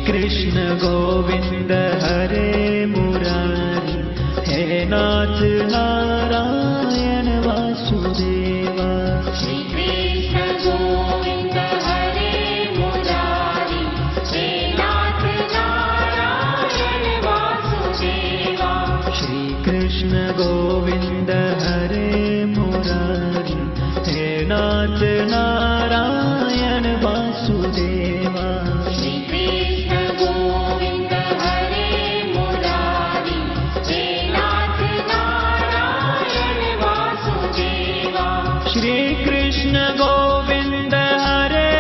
Krishna Govind हरे Murari, हे नाथ Narayan Vasudeva. Shri Krishna Govind हरे Murari, हे नाथ Narayan Vasudeva. Shri Krishna Govind हरे Murari, हे नाथ Narayan Vasudeva. Shri Krishna Govind हरे Murari, हे नाथ Narayan Vasudeva. Shri Krishna Govind हरे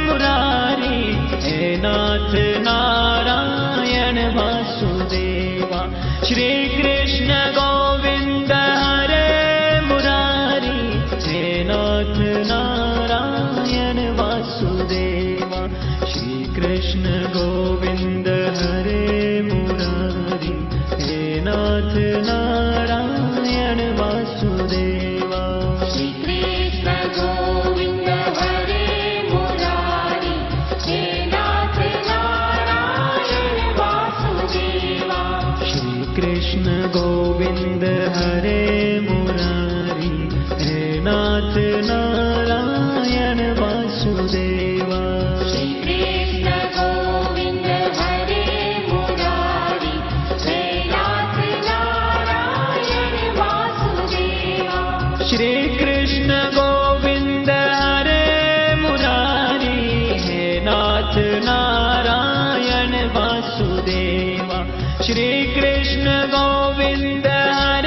Murari, हे नाथ Narayan Vasudeva. Shri Krishna Govind हरे Murari, हे नाथ Narayan Vasudeva. Shri Krishna Govind हरे Murari, हे नाथ Narayan Vasudeva. Shri Krishna Govind हरे Murari, हे नाथ Narayan Vasudeva. Shri Krishna Govind हरे Murari, हे नाथ Narayan Vasudeva. Shri Krishna Govind हरे Murari, हे नाथ Narayan Vasudeva. Shri Krishna Govind हरे Murari, हे नाथ Narayan Vasudeva. Shri Krishna Govind हरे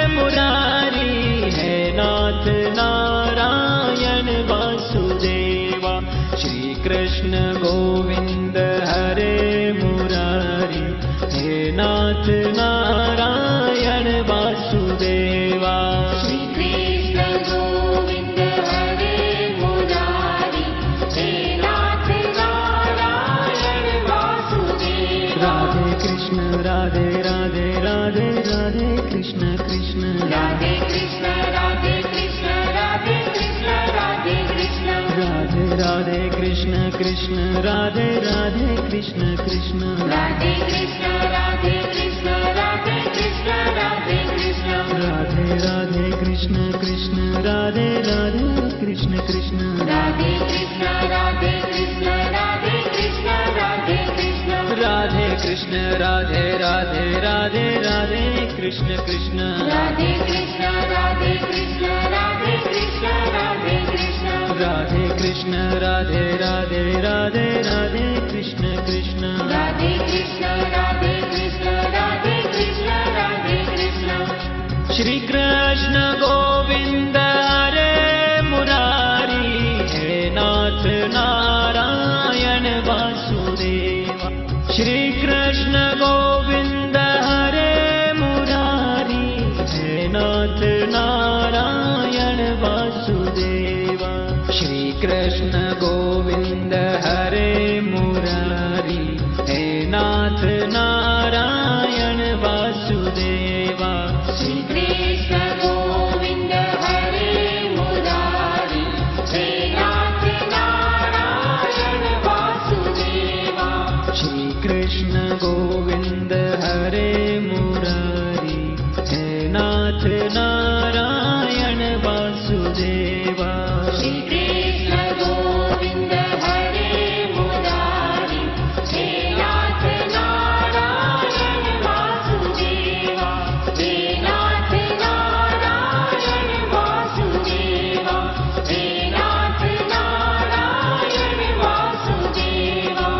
Murari, हे नाथ Narayan Vasudeva. Shri Krishna Govind हरे Murari, हे नाथ Narayan Vasudeva. Shri Krishna Govind हरे Murari, हे नाथ Narayan Vasudeva. Radhe Krishna Radhe Radhe Radhe Radhe Krishna Krishna Radhe Krishna Radhe Krishna Radhe Krishna Radhe Krishna. Radhe Radhe Krishna Krishna Radhe Radhe Krishna Krishna. Radhe Krishna Radhe Krishna Radhe Krishna Radhe Krishna. Radhe Radhe Krishna Krishna Radhe Radhe Krishna Krishna. Radhe Krishna Radhe Krishna Radhe Krishna Radhe Krishna. Radhe Krishna Radhe Radhe Radhe Radhe Krishna Krishna. Radhe Krishna Radhe Krishna Radhe Krishna Radhe Krishna. Radhe Krishna Radhe Radhe Radhe Radhe Krishna Krishna. Radhe Krishna Radhe Krishna Radhe Krishna Radhe Krishna. Shri Krishna Govind हरे Murari, हे नाथ Narayan Vasudeva. Shri Krishna Govind हरे Murari, हे नाथ Narayan Vasudeva. Shri Krishna Govind हरे Murari, हे नाथ Narayan Vasudeva. Shri Krishna Govind हरे Murari, हे नाथ Narayan Vasudeva. Shri Krishna Govind हरे Murari, हे नाथ Narayan Vasudeva. Shri Krishna Govind हरे Murari, हे नाथ Narayan Vasudeva. हे नाथ Narayan Vasudeva. हे नाथ Narayan Vasudeva.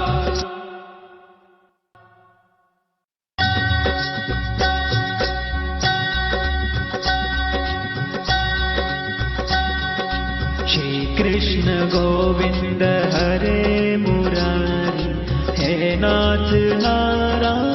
Shri Krishna Govind हरे Murari, हे नाथ Narayan